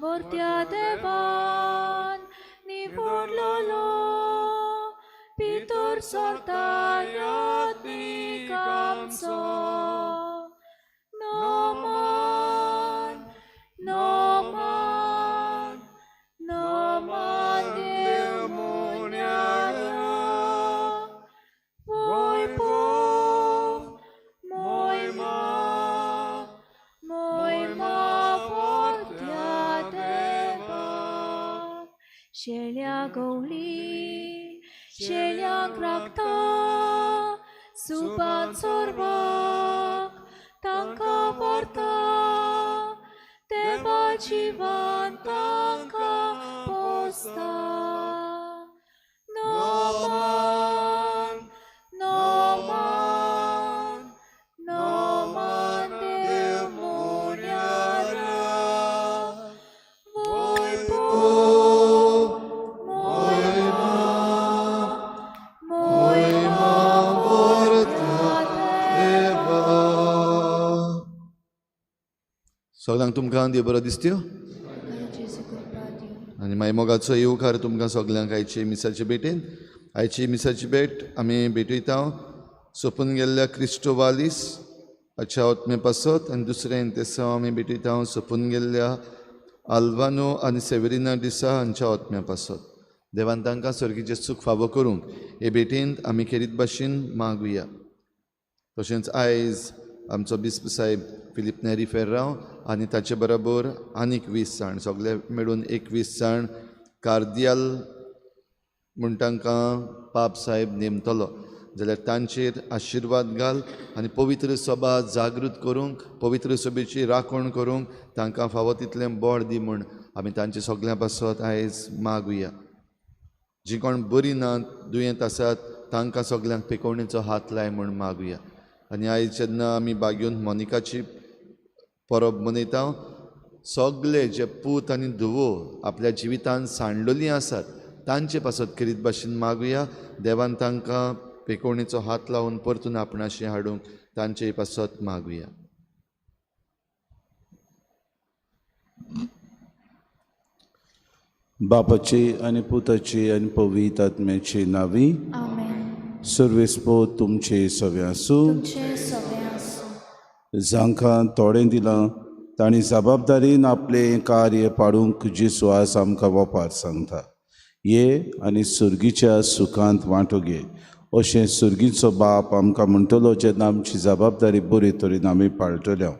Mortia devan nivodlolo Pitor sortayat bigamso Noman Noman Noman demunyaya Moi pov Moi ma Shelia goli, shelia krakta, subat sorbak, tanka porta, deva jivan tanka posta. Noman, noman, noman demunyara, voi po. सगळ्यांक तुमकां देव बरो दिसत्यो आनी मागीर मोगाचो येवकार तुमकां सगळ्यांक आयचे मिसाचे भेटेन आयची मिसाची भेट आमी भेटयता सोंपून गेल्ल्या क्रिस्टोवालीस हाच्या आत्मे पासत आनी दुसरें तेसांव आमी भेटयता सोंपून गेल्ल्या आल्वानो आनी सेवेरिना दिसा हांच्या आत्म्या पासत देवान तांकां सर्गीचें सूख फावो करूंक हे भेटेंत आमी खेरीत भाशेन मागुया तशेंच आयज आमचो बिस्प साहेब फिलीप नेरी फेर्रांव आनी ताचे बरोबर आनीक 20 जाण सगळे मेळून 21 जाण कार्दियाल म्हूण तांकां पाप साहेब नेमतलो जाल्यार तांचेर आशिर्वाद घाल आनी पवित्र सभा जागृत करूंक पवित्र सभेची राखण करूंक तांकां फावो तितलें बळ दी म्हूण आमी तांचे सगळ्यां पासत आयज मागुया जीं कोण बरीं नात दुयेंत आसात तांकां सगळ्यांक पेकोवणेचो हात लाय म्हूण मागुया आनी आयज जेन्ना आमी बागेवन मोनिकाची परब मनयता सगळे जे पूत आनी धुवो आपल्या जिवितांत सांडलेलीं आसात तांचे पासत करीत भाशेन मागुया देवान तांकां पेकोवणेचो हात लावन परतून आपणाशी हाडूंक तांचे पासत मागुया बापाची आनी पुताची आनी पवित्र आत्म्याची नावी सर्वेस्पो तुमचे सगळे आसूं जांकां तोडें दिलां तांणी जबाबदारीन आपलें कार्य पाडूंक जेजू आज आमकां वोपार सांगता ये आनी सुर्गीच्या सुखांत वांटो घे अशें सुर्गीचो बाप आमकां म्हणटलो जेन्ना आमची जबाबदारी बरे तरेन आमी पाळटल्यो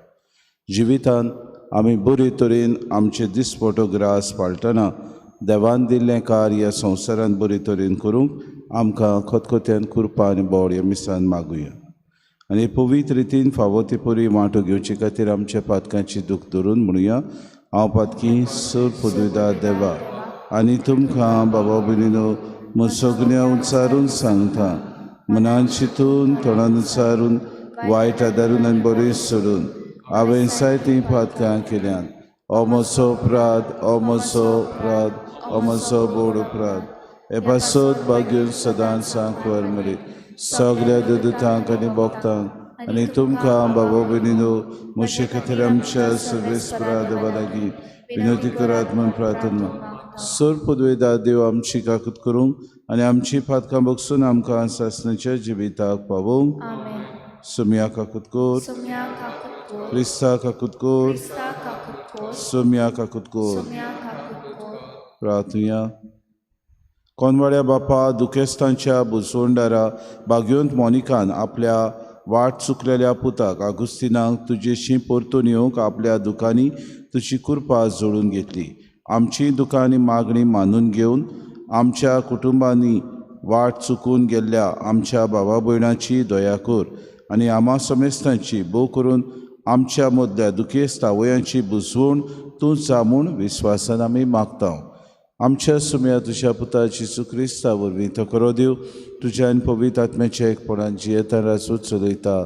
जिवितांत आमी बरे तरेन आमचे दिसपटो ग्रास पाळटना देवान दिल्लें कार्य संवसारांत बरे तरेन करूंक आमकां खतखत्यान कृपा आनी बोड ह्या मिसान मागुया आनी पवित्र रितीन फावो ती परी वांटो घेवचे खातीर आमच्या पातकांची दूख धरून म्हणुया हांव पातकी सर पदवीदार देवा आनी तुमकां बाबा भयणीनो म्हूण सगळ्या उच्चारून सांगता मनान चिंतून तोंडान उच्चारून वायट आदारून आनी बरें सोडून हांवें जायतीं पातकां केल्यात हो म्हजो अपराध हो म्हजो अपराध हो म्हजो बोड अपराध हे पासत भाग्यून सदांच सांकवर मरे सगळ्या दुतांक आनी भक्तांक आनी तुमकां बाबा भयणीनो म्हजे खातीर आमच्या सर्वेस्परा देवा लागीं विनोदी करात म्हूण प्रार्थना सर पदवेदार देव आमची काकूत करूंक आनी आमची पातकां बगसून आमकां सासणाच्या जिविताक पावोवंक सुम्या काकूत कोर क्रिस्ता काकूत कोर सुम्या काकूत कोर प्रार्थुया कोनवाड्या बापा दुखेस्तांच्या बुजवणदारा बागयोंत मोनिकान आपल्या वाट चुकलेल्या पुताक आगुस्तिनाक तुजेशी परतून येवंक आपल्या दुकानी तुजी कृपा जोडून घेतली आमची दुकानी मागणी मानून घेवन आमच्या कुटुंबांनी वाट चुकून गेल्ल्या आमच्या भावा भयणाची दया कर आनी आमा समेस्तांची भोव करून आमच्या मदल्या दुखेस्ता वयांची बुजवण तूं जा म्हूण विस्वासान आमी मागता आमच्या सुम्या तुज्या पुता जेजू क्रिस्ता वरवीं तो करो देव तुज्या आनी पवित्र आत्म्याच्या एकपणान जियेता रासूं चलयता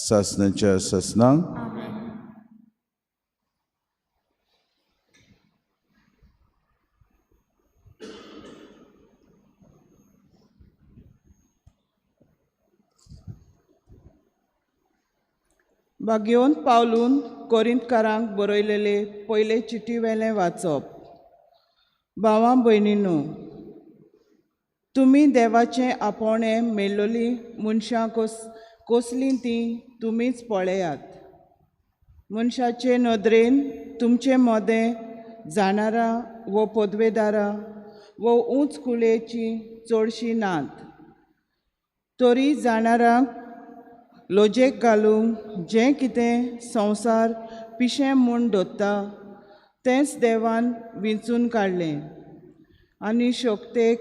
सासणाच्या ससनांक बागयोन पावलून कोरिंतकारांक बरयलेले पयले चिटी वेलें वाचप. भावां भयणींनो, तुमी देवाचें आपोवणें मेल्लोलीं मनशां कसलीं तीं तुमीच पळयात. मनशाचे नदरेन तुमचें मोदें जाणारां वो पदवेदारां वो उंच कुलेचीं चडशीं नात. तरी जाणारांक लोजेक घालूंक जें कितें संवसार पिशें म्हूण धोत्ता तेंच देवान विंचून काडलें, आनी शोकतेक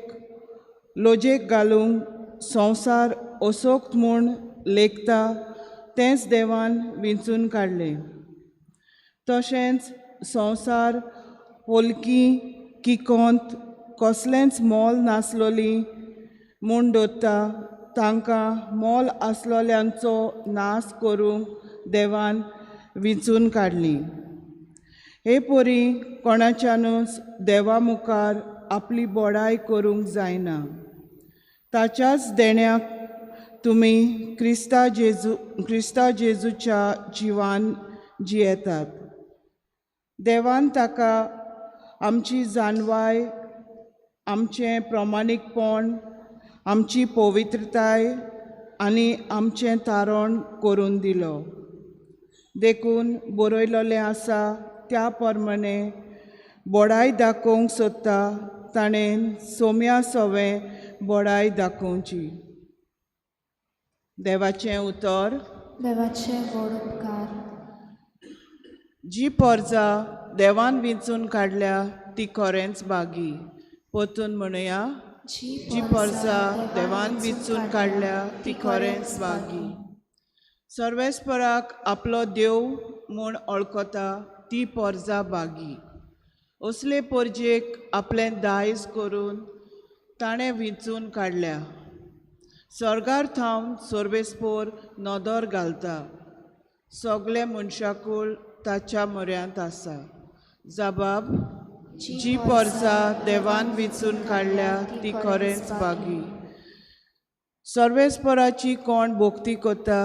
लोजेक घालूंक संवसार असोक्त म्हूण लेखता तेंच देवान विंचून काडलें. तशेंच संवसार होलकी किकोंत कसलेंच मोल नासलोलीं म्हूण धोत्ता तांकां मोल आसलोल्यांचो नाश करूंक देवान विंचून काडलीं. हे पोरी कोणाच्यानूच देवा मुखार आपली बोडाय करूंक जायना. ताच्याच देण्याक तुमी क्रिस्ता जेजूच्या जिवान जियेतात. देवान ताका आमची जानवाय, आमचें प्रामाणीकपण, आमची पवित्रताय आनी आमचें तारण करून दिलो. देखून बरयलोलें आसा त्या प्रमाणे बोडाय दाखोवंक सोदता ताणें सोम्या सोवें बोडाय दाखोवची. देवाचें उतर. देवाचे व्हड उपकार. जी पोरजां देवान विंचून काडल्या ती खरेंच बागी. पोतून म्हणुया, जी पोरजां देवान विंचून काडल्या ती खरेंच बागी. सर्वेस्पराक आपलो देव म्हूण वळखता ती पोरजां बागी. असले पोरजेक आपलें दायज करून ताणें विंचून काडल्या. स्वर्गार थावन सर्वेस्पोर नदर घालता. सगळे मनशाकूळ ताच्या म्हऱ्यांत आसा. जबाब. जी पोरजां देवान विंचून काडल्या ती खरेंच बागी. सर्वेस्पराची कोण भोक्ती कोता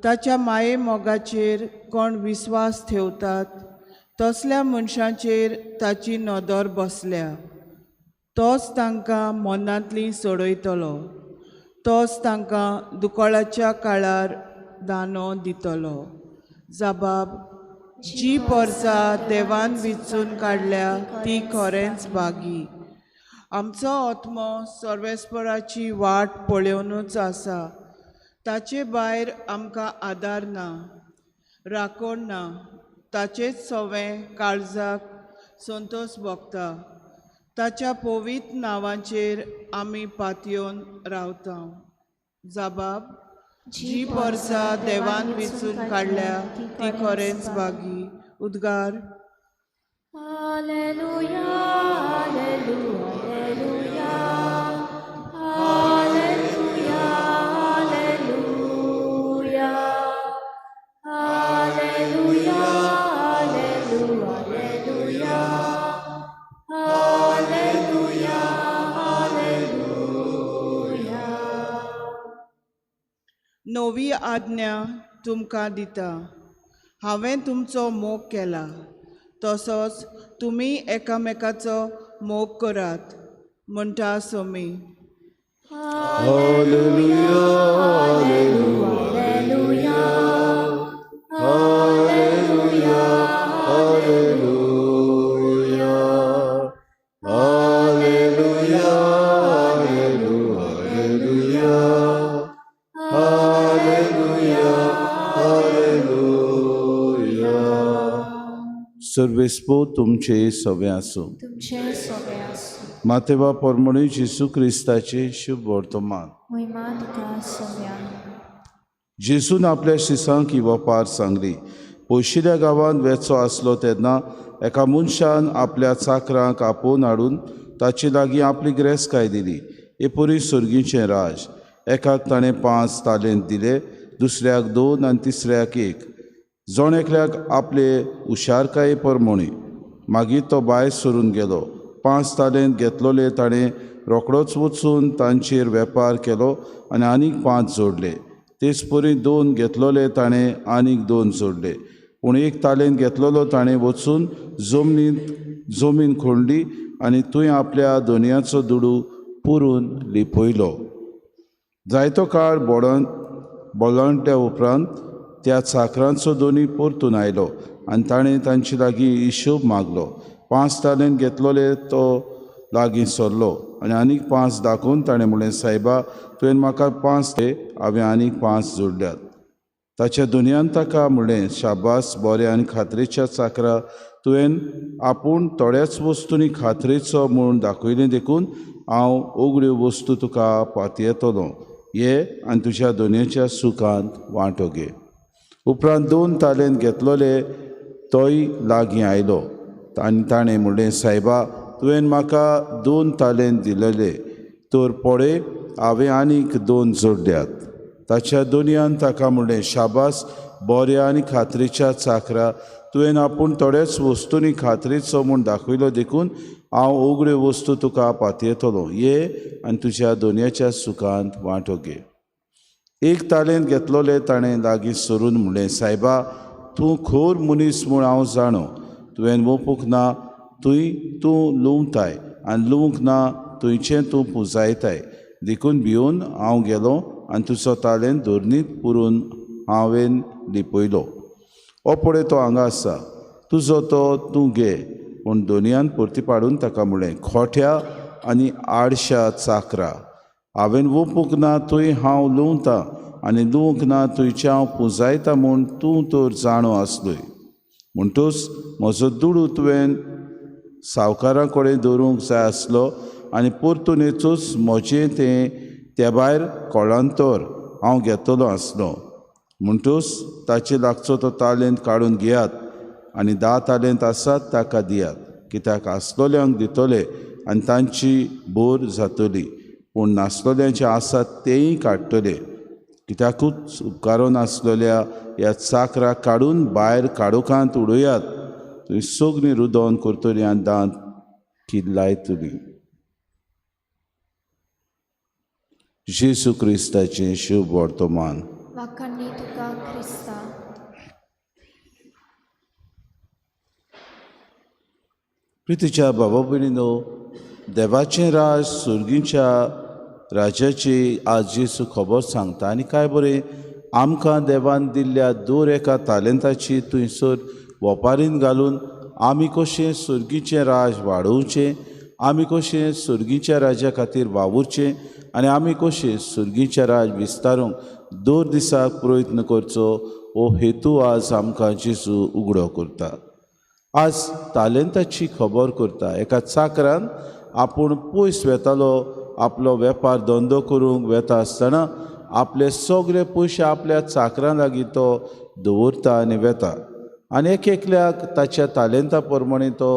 ताच्या माये मोगाचेर कोण विस्वास ठेवतात तसल्या मनशांचेर ताची नदर बसल्या. तोच तांकां मनांतलीं सोडयतलो. तोच तांकां दुकाळाच्या काळार दानो दितलो. जबाब. जी पोरजां देवान विंचून काडल्या ती खरेंच बागी. आमचो आत्मो सर्वेस्पराची वाट पळोवनूच आसा. ताचे भायर आमकां आदार ना, राखण ना. ताचेच सवें काळजाक संतोश भोगता. ताच्या पवित्र नांवाचेर आमी पातयेवन रावता. जबाब. जी पोरजां देवान विंचून काडल्या ती खरेंच बागी. उद्गार. हालेलुया, हालेलुया, हालेलुया, हालेलुया, हालेलुया, हालेलुया, हालेलुया, हालेलुया. नवी आज्ञा तुमकां दिता. हांवें तुमचो मोग केला तसोच तुमी एकामेकाचो मोग करात म्हणटा सोमी. हालेलुया, हालेलुया, हालेलुया, हालेलुया, हालेलुया, हालेलुया, हालेलुया, हालेलुया. सर्वेस्पो तुमचे सवे आसूं. तुमचे सगळे आसूं. मातेवा परमणी जेसू क्रिस्ताचे शुभ वर्तमान. महिमा तुका सगळ्यांक. जेसून आपल्या शिसांक ही वपार सांगली. पयशिल्या गांवांत वेचो आसलो तेन्ना एका मनशान आपल्या चाकरांक आपोवन हाडून ताचे लागीं आपली गिरेस्तकाय दिली. एपरी सुर्गीचें राज. एकाक ताणें 5 तालेंत दिले, दुसऱ्याक 2 आनी तिसऱ्याक 1. जोण एकल्याक आपले हुशारकाये परमणी. मागीर तो भायर सरून गेलो. 5 तालेंत घेतलोले ताणें रोखडोच वचून तांचेर वेपार केलो आनी आनीक 5 जोडले. तेच परी 2 घेतलोले ताणें आनीक 2 जोडले. पूण एक तालेंत घेतलेलो ताणें वचून जमीन खोंडली आनी थंय आपल्या दोनयाचो दुडू पुरून लिपयलो. जायतो काळ बोलावण्ट्या उपरांत त्या चाकरांचो दोनी परतून आयलो आनी ताणें तांचे लागीं हिशोब मागलो. 5 तालेंत घेतलोले तो लागीं सरलो आनी आनीक 5 दाखोवन ताणें म्हणलें, सायबा, तुवें म्हाका 5 दे, हांवें आनीक 5 जोडल्यात. ताच्या दोनयान ताका म्हणलें, शाबास, बरें आनी खात्रेच्या चाकरा, तुवें आपूण थोड्याच वस्तूंनी खात्रेचो म्हूण दाखयलें देखून हांव उगड्यो वस्तू तुका पातयेतलो. ये आनी तुज्या दोनयाच्या सुखांत वांटो घे. उपरांत 2 तालेंत घेतलोले तोय लागीं आयलो आनी ताणें म्हणलें, सायबा, तुवें म्हाका 2 तालेंत दिलेले, तर पळय, हांवें आनीक 2 जोडल्यात. ताच्या दोनयान ताका म्हणलें, शाबास, बऱ्या आनी खात्रेच्या चाकरा, तुवें आपूण थोड्याच वस्तूंनी खात्रेचो म्हूण दाखयलो देखून हांव उगड्यो वस्तू तुका पातयेतलो. ये आनी तुज्या दोनयाच्या सुखांत वांटो घे. 1 तालेंत घेतलोले ताणें लागीं सरून म्हणलें, सायबा, तूं खोर मनीस म्हूण हांव जाणो. तुवें ओपूंक ना तूं लुंवताय आनी लुंवंक ना थंयचें तूं पुजायताय. देखून भिवन हांव गेलों आनी तुजो तालेंत धोरणींत पुरून हांवें लिपयलो. हो पळय तो हांगा आसा, तुजो तो तूं घे. पूण दोनयान परती पाडून ताका म्हणलें, खोट्या आनी आडश्या चाकरा, हांवें ओपूंक ना थंय हांव लुंवतां आनी लुंवंक ना थंयचें हांव पुजायता म्हूण तूं तर जाणो आसलोय. म्हणटूच म्हजो दुडू तुवें सावकारा कडेन दवरूंक जाय आसलो आनी परतून येचूच म्हजें तें त्या भायर कोळांतर हांव घेतलो आसलो. म्हणटूच ताचे लागचो तो तालेंत काडून घेयात आनी 10 तालेंत आसात ताका दियात. कित्याक आसलोल्यांक दितले आनी तांची बोर जातली, पूण नासलोल्यांचे आसात तेंय काडटले. कित्याकूच उपकारो नासलोल्या ह्या चाकराक काडून भायर काडोखांत उडयात. थंय सगळीं रुदोन करतलीं आनी दांत किल्लायतलीं. जेसू क्रिस्ताचें शुभ वर्तमान. वाखाणली तुका क्रिस्ता. प्रितीच्या बाबा भयणीनो, देवाचें राज सुर्गीच्या राजाची आज जेसू खबर सांगता. आनी काय बरें, आमकां देवान दिल्ल्या 2 एका तालेंताची थंयसर वोपारीन घालून आमी कशें सुर्गीचें राज वाडोवचें, आमी कशें सुर्गीच्या राजा खातीर वावुरचें आनी आमी कशें सुर्गीचें राज विस्तारूंक दर दिसाक प्रयत्न करचो, हो हेतू आज आमकां जेसू उगडो करता. आज तालेंताची खबर करता. एका चाकरान आपूण पयस वेतालो, आपलो वेपार धंदो करूंक वेता आसतना आपले सगळे पयशे आपल्या चाकरां लागीं तो दवरता आनी वेता. आनी एकल्याक ताच्या तालेंता प्रमाणे तो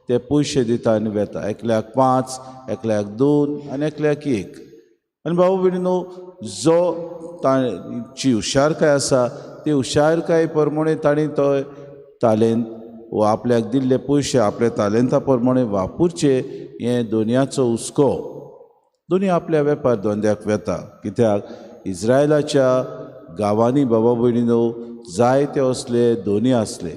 ते पयशे दिता आनी वेता. एकल्याक 5, एकल्याक 2 आनी एकल्याक 1. आनी भाऊ भयणीनो, जो ताची हुशारकाय आसा ती हुशारकाय प्रमाणे ताणें तो तालेंत वो आपल्याक दिल्ले पयशे आपल्या तालेंता प्रमाणे वापरचे. हें दोनयाचो हुस्को. दोनी आपल्या वेपार धंद्याक वेता. कित्याक इस्रायलाच्या गांवांनी बाबा भयणीनो जायते असले दोनी आसले.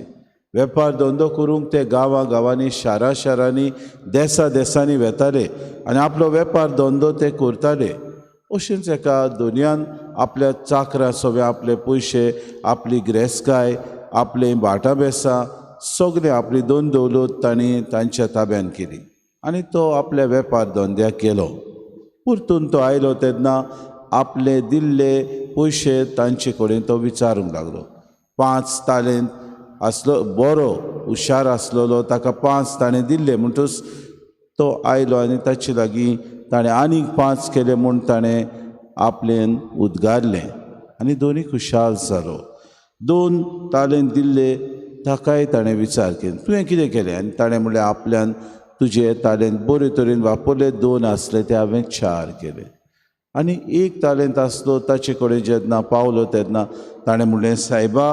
वेपार धंदो करूंक ते गांवांनी शारांनी देसांनी वेताले आनी आपलो वेपार धंदो ते करताले. अशेंच एका दोनयान आपल्या चाकरां सगळे आपले पयशे, आपली गिरेस्तकाय, आपले भाटां बेसां सगळें आपली दोन दौलत तांणी तांच्या ताब्यान केली आनी तो आपल्या वेपार धंद्याक गेलो. परतून तो आयलो तेन्ना आपले दिल्ले पयशे तांचे कडेन तो विचारूंक लागलो. 5 तालेंत आसलो, बरो हुशार आसलोलो, ताका 5 ताणें दिल्ले. म्हणटूच तो आयलो आनी ताचे लागीं ताणें आनीक 5 केले म्हूण ताणें आपल्यान उद्गारलें आनी दोनी खुशाल जालो. 2 तालेंत दिल्ले ताकाय ताणें विचार केलो, तुवें कितें केलें? आनी ताणें म्हणलें, आपल्यान तुजे तालेंत बरे तरेन वापरले, 2 आसले ते हांवें 4 केले. आनी 1 तालेंत आसलो ताचे कडेन जेन्ना पावलो तेन्ना ताणें म्हणलें, सायबा,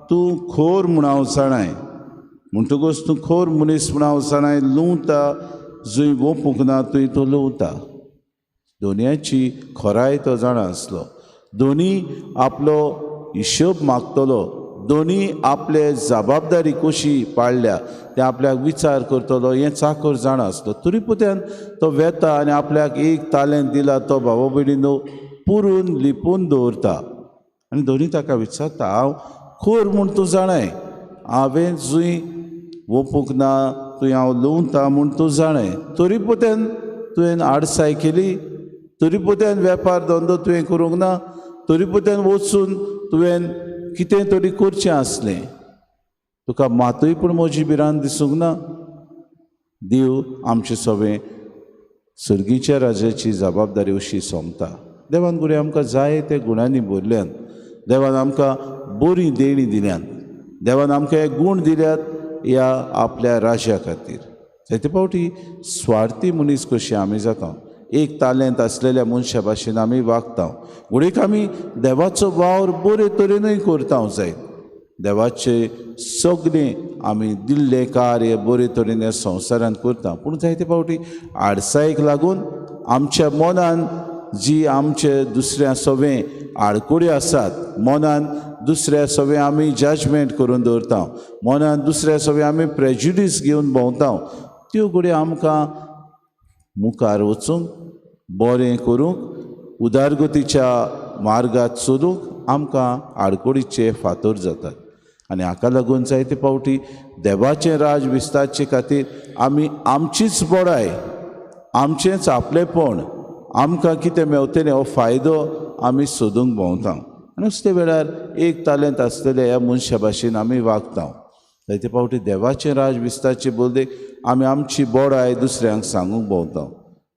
तूं खोर म्हूण हांव जाणाय. म्हणटकूच तूं खोर मनीस म्हूण हांव जाणाय. लुंवता जंय ओपूंक ना थंय तो लुंवता. दोनयाची खोराय तो जाणा आसलो. दोनी आपलो हिशोब मागतलो. दोनी आपले जबाबदारी कशी पाळल्या ते आपल्याक विचार करतलो हें चाकर जाणा आसलो. तरी पुत्यान तो वेता आनी आपल्याक एक तालेंत दिला तो भाव भयणीनो पुरून लिपून दवरता. आनी दोनी ताका विचारता, हांव खोर म्हूण तूं जाणाय, हांवें जुंय ओपूंक ना तुवें हांव लुंवता म्हूण तूं जाणाय. तरी पुत्यान तुवें आडसाय केली, तरी पुत्यान वेपार धंदो तुवें करूंक ना, तरी पुत्यान वचून तुवें कितें तरी करचें आसलें. तुका मातूय पूण म्हजी भिरांत दिसूंक ना. देव आमचें सगळें सर्गीच्या राजाची जबाबदारी अशी सोंपता. देवान बरें आमकां जायते गुणांनी भरल्यान, देवान आमकां बरी देणी दिल्यान, देवान आमकां हे गूण दिल्यात ह्या आपल्या राजा खातीर. जायते फावटी स्वार्थी मनीस कशे आमी जाता. एक तालेंत आसलेल्या मनशा भाशेन आमी वागता, घडीक आमी देवाचो वावर बरे तरेनूय करता जाय. देवाचे सगळें आमी दिल्लें कार्य बरे तरेन ह्या संवसारांत करता. पूण जायते फावटी आडसायेक लागून आमच्या मनान जी आमचे दुसऱ्या सवें आडकुडे आसात, मनान दुसऱ्या सवें आमी जजमेंट करून दवरता, मनान दुसऱ्या सवें आमी प्रेजुडीस घेवन भोंवता, त्यो घडये आमकां मुखार वचूंक, बरें करूंक, उदारगतीच्या मार्गात चलूंक आमकां आडकुडीचे फातर जातात. आनी हाका लागून जायते फावटी देवाचें राज विस्तारचे खातीर आमी आमचीच बडाय, आमचेंच आपलेपण, आमकां कितें मेवतलें हो फायदो आमी सोदूंक भोंवता. आनी नुसते वेळार एक तालेंत आसलेल्या ह्या मनशा भाशेन आमी वागता. जायते फावटी देवाचें राज विस्तारचे बोलदेक आमी आमची बोडाय दुसऱ्यांक सांगूंक भोंवता.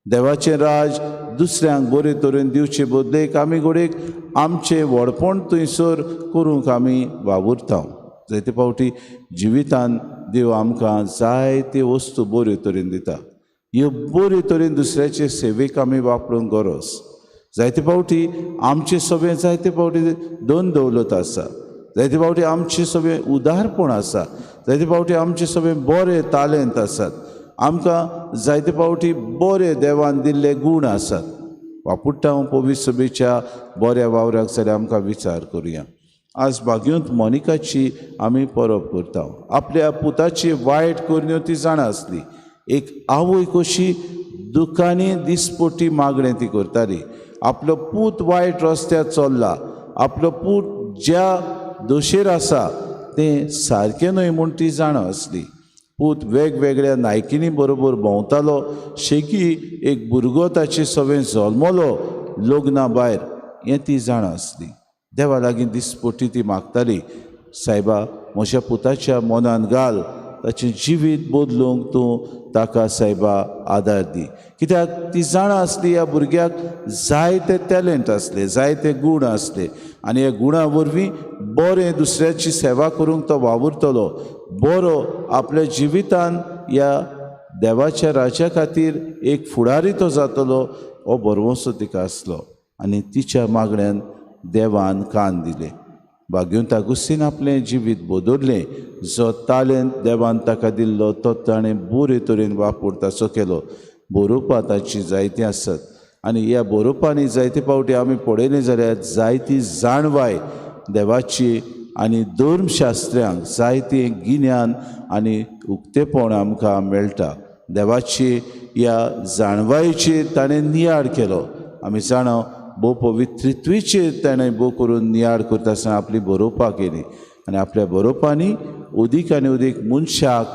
देवाचें राज दुसऱ्यांक बरे तरेन दिवचे बदलेक आमी घडयेक आमचें व्हडपण थंयसर करूंक आमी वावुरता. जायते फावटी जिवितांत देव आमकां जायते वस्तू बऱ्यो तरेन दिता. ह्यो बरे तरेन दुसऱ्याचे सेवेक आमी वापरूंक गरज. जायते फावटी आमचें सगळें जायते फावटी धन दौलत आसा, जायते फावटी आमचें सगळें उदारपण आसा, जायते फावटी आमचें सगळें बरे तालेंत आसात, आमकां जायते फावटी बरे देवान दिल्ले गूण आसात. वापुट्टा हांव पवित्र सभेच्या बऱ्या वावराक जाल्यार आमकां विचार करुया. आज भाग्योंत मोनिकाची आमी परब करता. आपल्या पुताची वायट करण्यो ती जाणा आसली. एक आवय कशी दुखांनी दिसपट्टी मागणें ती करताली. आपलो पूत वायट रस्त्यार चल्ला, आपलो पूत ज्या दोशेर आसा तें सारकें न्हय म्हूण ती जाणा आसली. पूत वेगवेगळ्या नायकिनी बरोबर भोंवतालो, शेकी एक भुरगो ताचे सवें जल्मलो लग्ना भायर हें ती जाणा आसली. देवा लागीं दिसपट्टी ती मागताली, सायबा म्हज्या पुताच्या मनान घाल, ताचें जिवीत बदलूंक तूं ताका सायबा आदार दी. कित्याक ती जाणा आसली ह्या भुरग्याक जायते टॅलंट आसले, जायते गूण आसले, आनी ह्या गुणां वरवीं बरें दुसऱ्याची सेवा करूंक तो वावुरतलो, बरो आपल्या जिवितान ह्या देवाच्या राजा खातीर एक फुडारी तो जातलो हो भरवंसो तिका आसलो. आनी तिच्या मागण्यान देवान कान दिले. भाग्योंत आगुस्तीन आपलें जिवीत बदललें. जो तालेंत देवान ताका दिल्लो तो ताणें बरे तरेन वापर ताचो केलो. बरोवपा ताची जायतीं आसात, आनी ह्या बरोवपांनी जायते फावटी आमी पळयलें जाल्यार जायती जाणवाय देवाची आनी धर्मशास्त्रांक जायतें गिन्यान आनी उक्तेपण आमकां मेळटा. देवाची ह्या जाणवायेचेर ताणें नियाळ केलो. आमी जाणा भोव पवित्रित्वेचेर ताणें भोव करून नियाळ करता आसतना आपली बरोवपा केली, आनी आपल्या बरोवपांनी उदीक आनी उदीक मनशाक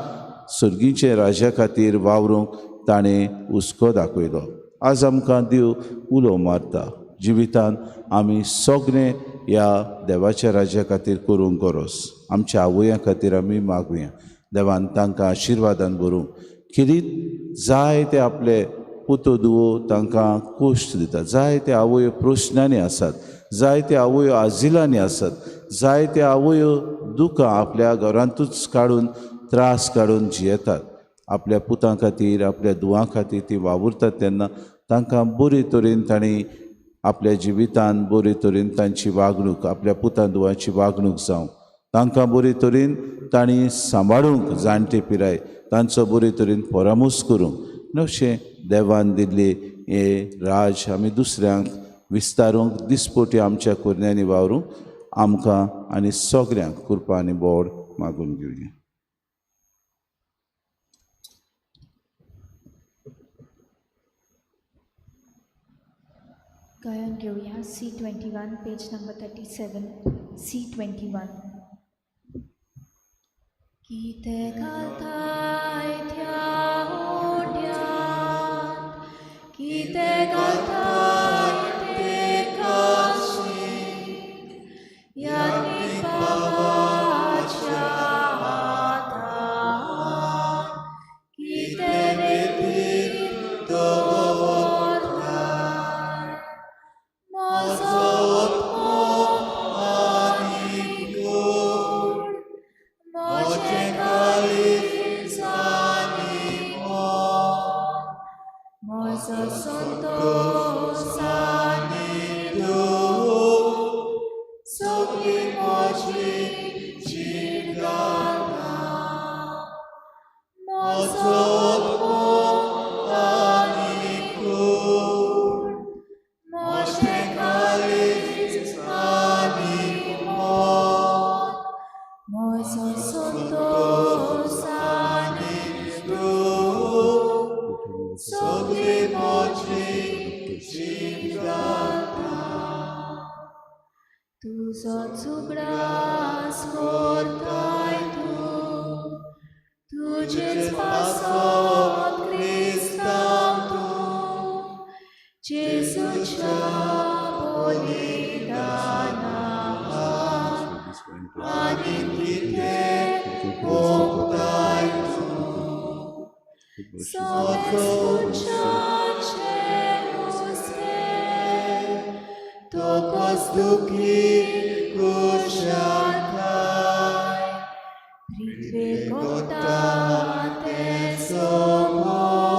सर्गीचे राजा खातीर वावरूंक ताणें हुस्को दाखयलो. आज आमकां देव उलो मारता. जिवितांत आमी सगळें ह्या देवाच्या राजा खातीर करूंक गरज. आमच्या आवया खातीर आमी मागुया. देवान तांकां आशिर्वादान भरूंक. खेरीत जायते आपले पुतो दुवो तांकां कश्ट दितात. जायते आवयो प्रश्नांनी आसात, जायते आवयो आजिलांनी आसात, जायते आवयो दुखां आपल्या घरांतूच काडून त्रास काडून जियेतात. आपल्या पुतां खातीर आपल्या दुवां खातीर ती वावुरतात तेन्ना तांकां बरे तरेन तांणी आपल्या जिवितांत बरे तरेन तांची वागणूक, आपल्या पुतां दुवांची वागणूक जावं, तांकां बरे तरेन तांणी सांबाळूंक जाणटे पिराय तांचो बरे तरेन परामोस करूंक. अशें देवान दिल्ले हे राज आमी दुसऱ्यांक विस्तारूंक दिसपोटी आमच्या कुरण्यांनी वावरूंक आमकां आनी सगळ्यांक कृपा आनी बोड मागून घेवया. गायन घेऊया C21 पेज नंबर 37 C21. कितें घालताय त्या ओंड्यात, कितें घालताय ते काशीक, याज्ञिक बाबाच्या हातान कितें वेतीर दवरताय. म्हजो आत्मो आनी गोड, म्हजें काळीज आनी मोग, म्हजो संतोश आनी दूख, सगळी म्हजी जीण घालता. म्हजो आत्मो आनी गोड, म्हजें काळीज आनी मोग, म्हजो संतोष आनी दूख, सगळी म्हजी जीण घालता. तुजो झुगडास करताय तूं, तुजेच पासत क्रिस्तांव तूं, जेजूच्या बलिदानान आनी कितें भोगताय तूं. सोंपेचें नुस्तें तोकोच दुखी कुशाल खाय, पृथ्वेर कोत्ता तें सोमोट,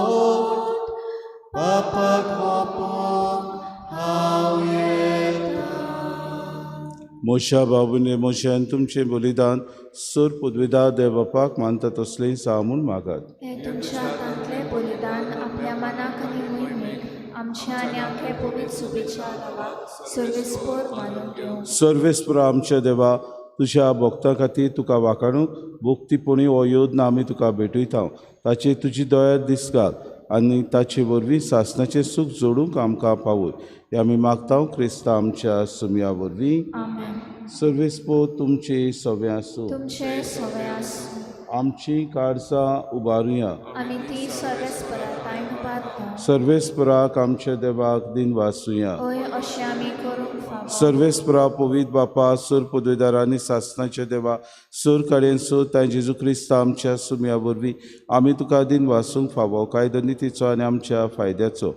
पापाक मोपोंक हांव येता. मोशा बाबूने मोशान तुमचें बलिदान सूर पदवीदार देवबापाक मानता तसलें सामून मागात. हे तुमच्या हातांतलें बलिदान आपल्या मनाक आनी मोहिमेक आमच्या आनी आमचे पवित्र सुबेच्या गांवाक सर्वेस्पर मानून घेवं. सर्वेस्परा आमच्या देवा, तुज्या भक्तां खातीर तुका वाखाणूक भक्तीपणी हो योजना आमी तुका भेटयता. ताचेर तुजी दया दीस घाल आनी ताचे वरवीं सासणाचें सूख जोडूंक आमकां पावय. हें आमी मागता क्रिस्ता आमच्या सुमया वरवीं. आमेन. सर्वेस्पो तुमचे सवे आसूं. तुमचे सवय आसूं. आमची काळजां उबारुया. आमी ती सर्वेस्पराताय उबारता. सर्वेस्पराक आमच्या देवाक दिन वाचुया. हय अशें आमी करूंक फावो. सर्वेस्परा पवित्र बापा, सूर पदवीदारांनी सासणाच्या देवा, सूर काडेन सूर ताय जेजू क्रिस्ता आमच्या सुमया वरवीं आमी तुका दिन वाचूंक फावो. कायदो नितीचो आनी आमच्या फायद्याचो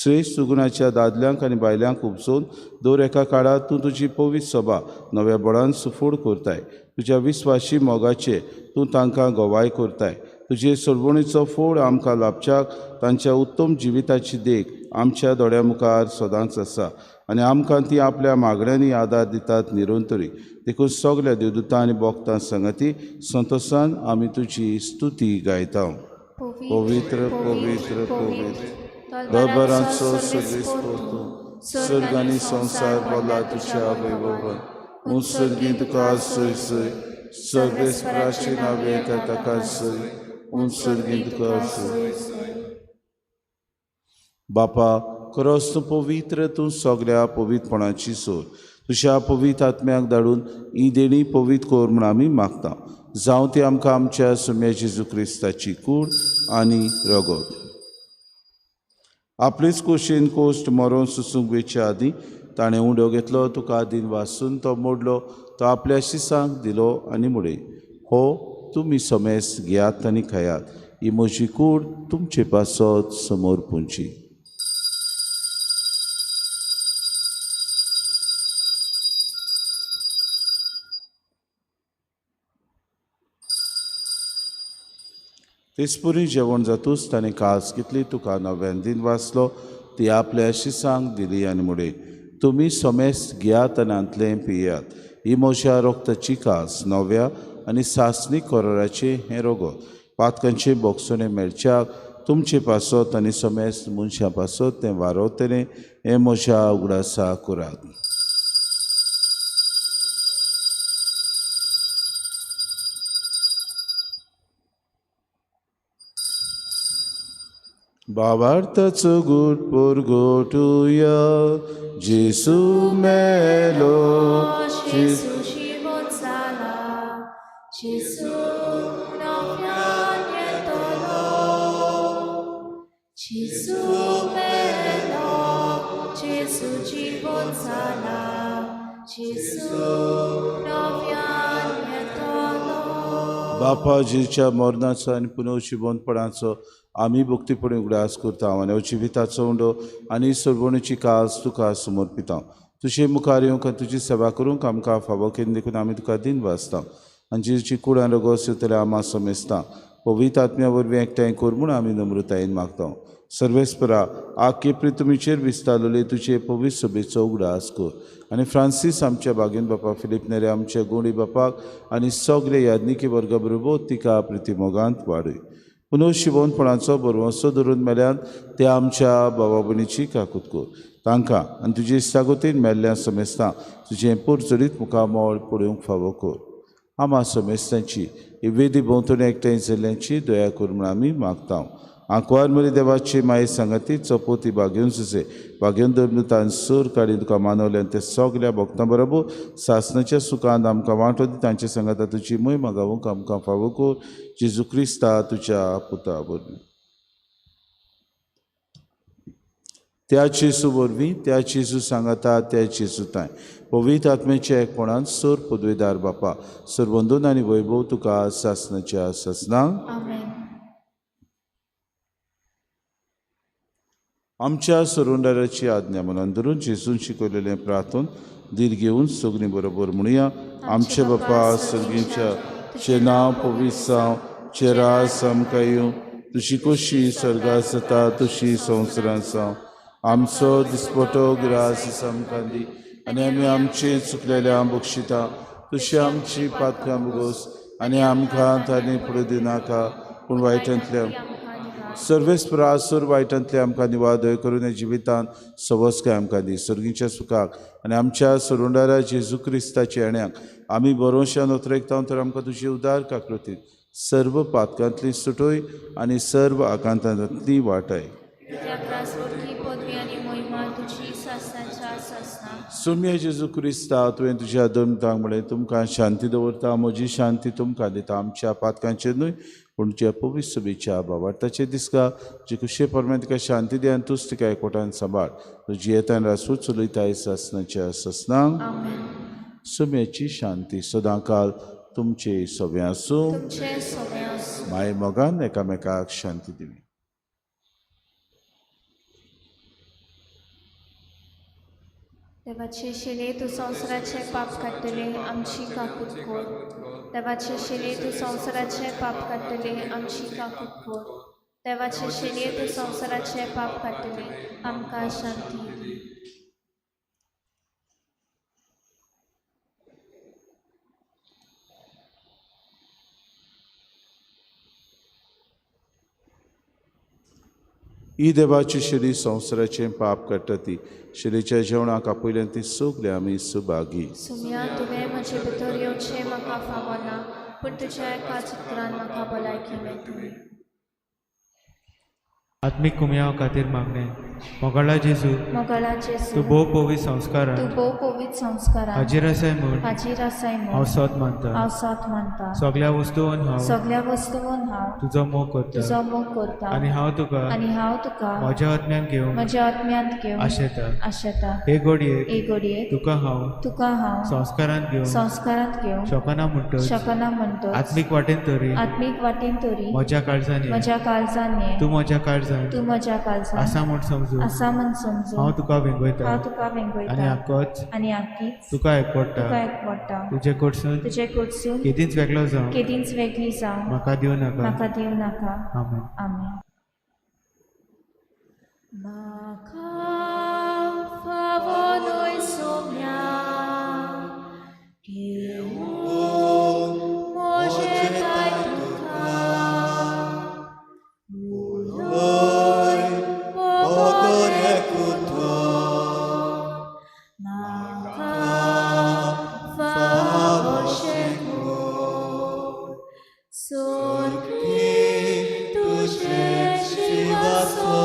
श्रेश्ठ सुगुणाच्या दादल्यांक आनी बायल्यांक उपसून दर एका काळात तूं तुजी पवित्र सभा नव्या बळान सुफोड करताय. तुज्या विस्वासी मोगाचे तूं तांकां गोवाय करताय. तुजे सोडवणीचो फोड आमकां लाभच्याक तांच्या उत्तम जिविताची देख आमच्या दोळ्या मुखार सदांच आसा आनी आमकां ती आपल्या मागण्यांनी आदार दितात निरंतरी. देखून सगल्या देवदूतां आनी भक्तां संगती संतोशान आमी तुजी स्तुती गायता. पवित्र पवित्र पवित्र रबरांचो सर्वेस्पर तूं, सर्ग आनी संवसार भला तुज्या वैभवान. उत्सर्गी तुका सय सय, सर्वेस्पराचे नावे ताका सय, उत्सर्गी तुका सय. बापा, खरोच तूं पवित्र, तूं सगळ्या पवित्रपणाची सोर. तुज्या पवित्र आत्म्याक धाडून ही देणी पवित्र कोर म्हूण आमी मागता. जावं ती आमकां आमच्या सुम्या जेजू क्रिस्ताची कूड आनी रगत. आपलीच खोशेन कोश्ट मरोन सुसूंक वेच्या आदीं ताणें उंडो घेतलो, तुका दिन वाचून तो मोडलो, तो आपल्या शिसांक दिलो आनी मुडे. हो तुमी समेस घेयात आनी खायात. ही म्हजी कूड तुमचे पासत समोर पुंची. तेसपुरी जेवण जातूच ताणें कास घेतली, तुका नव्यान दिन वाचलो, ती आपल्या शिसांक दिली आनी मुडे. तुमी समेस घेयात आनी आंतलें पियात. ही म्हज्या रोगताची कास, नव्या आनी सासणी कोराचे हें रगत. पातकांचे बोगसणे मेळच्याक तुमचे पासत आनी समेस मनशां पासत तें वारवतलें. हें म्हज्या उगडासा करात. बाबार्थाचो घोट परगोटुया जेसू मेलो Jesu żywot zala, Jesu nawianie tolo, Jesu melo, Jesu żywot zala, Jesu nawianie tolo. बापा जेच्या मरणाचो आनी पुनर्जिवंतपणाचो आमी भक्तीपणे उगडास करता आनी जिविताचो उंडो आनी सोडवणुची कास तुका समर्पिता तुजे मुखार येवंक आनी तुजी सेवा करूंक आमकां फावो केन्न देखून आमी तुका दिन वाजता आनी जेची कूड आनी रगोस येतले आमां समेस्ता पवित्र आत्म्या वरवीं एकठांय कर म्हूण आमी नम्रतायेन मागता सर्वेस्परा आख्खे पृथ्वीचेर विस्तारलेले तुजे पवित्र सभेचो उगडास कर आनी फ्रांसीस आमच्या बागेन बापा फिलीप नेरे आमच्या गोंडी बापाक आनी सगळे याज्ञिकी वर्गा बरोबर तिका प्रितीमोगांत वाडय पुनर्जिवंतपणाचो बरवंसो धरून मेल्यान ते आमच्या भावा भयणीची काकूत कर तांकां आनी तुजे इश्टागतीन मेल्ल्या समेस्तां तुजें पुरजडीत मुखामोळ पळोवंक फावो कर आमां समेस्तांची ही वेदी भोंवतणी एकठांय जाल्ल्यांची दया कर म्हूण आमी मागता आंकवार मरी देवाची माये सांगाती चपोती बागेवन सुसे बागेवन धर्मतान सूर काडी तुका मानवल्यान ते सगल्या भक्तां बरोबर सासणाच्या सुखांत आमकां वांटो दी तांचे सांगाता तुजी महिमा गावूंक आमकां फावो कर जेजू क्रिस्ता तुज्या पुता वरवीं त्या जेजू वरवीं त्या जेजू सांगाता त्या जेजू ताय पवित्र आत्म्याच्या एकपणान सोर पदवेदार बापा सर्वंदोन आनी वैभव तुका सासणाच्या ससनांक Amen. आमच्या सरोंडाराची आज्ञा मनान धरून जेजून शिकयलेलें प्रार्थन दीर घेवन सगळीं बरोबर म्हणुया आमचे बापा सर्गीच्या चे नांव पवित्र जावं चे रास आमकां येवं तुजी कशी स्वर्गांत जाता तशी संवसारांत जावं आमचो दिसपटो गिरास आमकां दी आनी आमी आमचे चुकलेल्या बक्षिता तशी आमची पातकां बुगोस आनी आमकां तांणी फुडें दिनाका पूण वायटांतल्या सर्वेस्परा सूर वायटांतले आमकां निवादय करून जिवितांत सवस्काय आमकां दी सर्गीच्या सुखाक आनी आमच्या सरोंडारा जेजू क्रिस्ताचे येण्याक आमी बरोवशान उतरयता तर आमकां तुजी उदार काकृतीन सर्व पातकांतली सुटोय आनी सर्व आकांतांतली वाटाय पदवी आनी महिमा तुजी सासनाच्या सासना सुम्य जेजू क्रिस्ता तुवें तुज्या धर्मतांक म्हणलें तुमकां शांती दवरता म्हजी शांती तुमकां दिता आमच्या पातकांचेर न्हय पूण तुज्या पवित्र सभेच्या भावार्थाचे दिसका जी खुशे परमे तिका शांती दी आनी तूंच तिका एकवटान सांबाळ तुजी येतान रासूच चलयताय सासनाच्या ससनांक सुम्याची शांती सदांकाल तुमचे सवे आसूं तुमचे सगळे आसूं माय मोगान एकामेकाक शांती दिवी देवाचे शिले तूं संवसाराचे पाप काडटले आमची काकूत कोर देवाचे शिले तूं संवसाराचे पाप काडटले आमची काकूत कोर देवाचे शिले तूं संवसाराचे पाप काडटले आमकां शांती दी ही देवाची शिरी संवसाराचें पाप काडटा ती शिरीच्या जेवणाक आपयल्यान ती सगळे आमी सुभागी सुम्या तुवें म्हजे भितर येवचें म्हाका फावो ना पूण तुज्या एका चित्रान म्हाका भलायकी मेळटली आत्मीक कुमयाव खातीर मागणें मोगाळा जेजू मोगाळा जेजू तूं भोव पवित्र तूं संस्कारान भोव पवित्र संस्कारान हाजीर आसाय म्हूण हाजीर आसाय हांव म्हूण सोत मानता हांव साथ मानता सगळ्या वस्तूंन हांव सगळ्या वस्तूंन हांव तुजो मोग करता तुजो मोग करता आनी हांव तुका आनी हांव तुका म्हज्या आत्म्यान घेवन म्हज्या आत्म्यांत घेवन आशेता आशेता हे घडयेक एक घडयेक तुका हांव तुका संस्कारांत घेवन संस्कारांत घेवन शोकना म्हणटच शकना म्हणटो आत्मीक वाटेन तरी आत्मीक वाटेन तरी म्हज्या काळजांनी म्हज्या काळजान ये तूं म्हज्या काळजान तूं म्हज्या काळजान आसा म्हूण समजू आसा म्हूण समजून हांव तुका वेंगयता हांव तुका आनी वेंगयता आक्कोच आनी आख्खीच तुका एकवडटा तुका एकवडटा तुजे कडसून तुजे कडसून केदींच वेगळो जावं केदींच वेगळी जावं म्हाका दिवं नाका म्हाका दिवं नाका आमेन आमेन म्हाका फावो न्हय सोम्या घेवून म्हजें कांय तुका उलोय बरे कुतो म्हाका फावोशें कोर सोर्गी तुजे शिवासो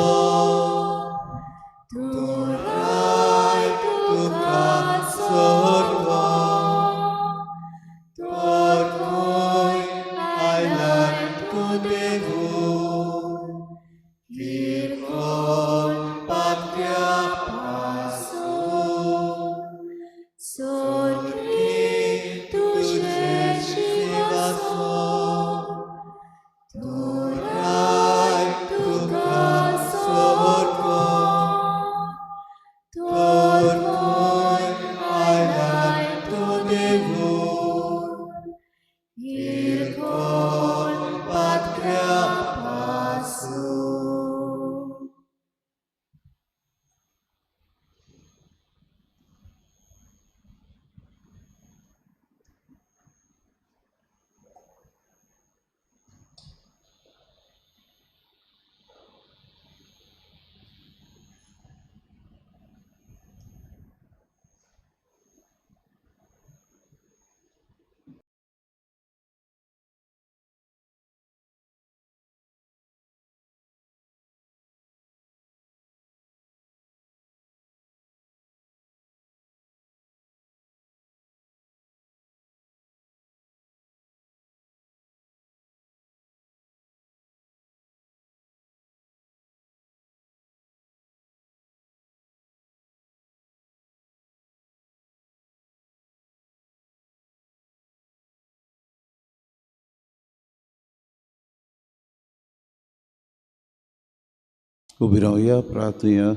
उबी रावया प्रार्थया.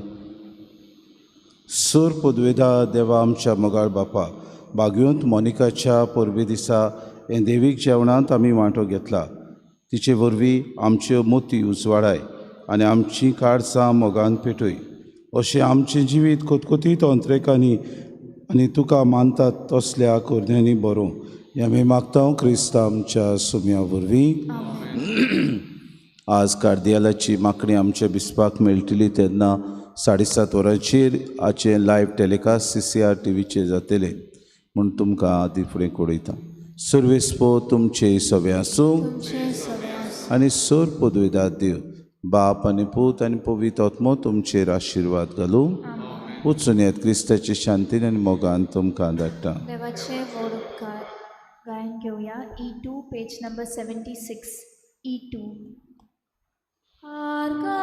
सूर पदवेदा देवा आमच्या मोगाळ बापा, बागुंत मोनिकाच्या परबी दिसा हे देवीक जेवणांत आमी वांटो घेतला. तिचे वरवीं आमच्यो मोती उजवाडाय आनी आमचीं काळजां मोगान पेटय. अशें आमचें जिवीत कोतकोतीत अंतरेकांनी आनी तुका मानतात तसल्या कोरण्यांनी बरों. हें आमी मागता क्रिस्ता आमच्या सुम्या वरवीं. आज कार्दियालाची मागणी आमच्या बिस्पाक मेळटली तेन्ना 7:30 वरांचेर हाचें लायव्ह टॅलिकास्ट CCR TVचेर जातलें म्हूण तुमकां आदी फुडें कळयता. सर्वेस्पो तुमचे सवे आसूं तुमचे सगळे आसूं. आनी सोर पदवेदार देव बाप आनी पूत आनी पवित्र आत्मो तुमचेर आशिर्वाद घालूं. वचून येत क्रिस्ताचे शांतीन आनी मोगान तुमकां धाडटा. देवाचे व्हड उपकार गायन घेवया. E2 page number 76. E2. आर्गा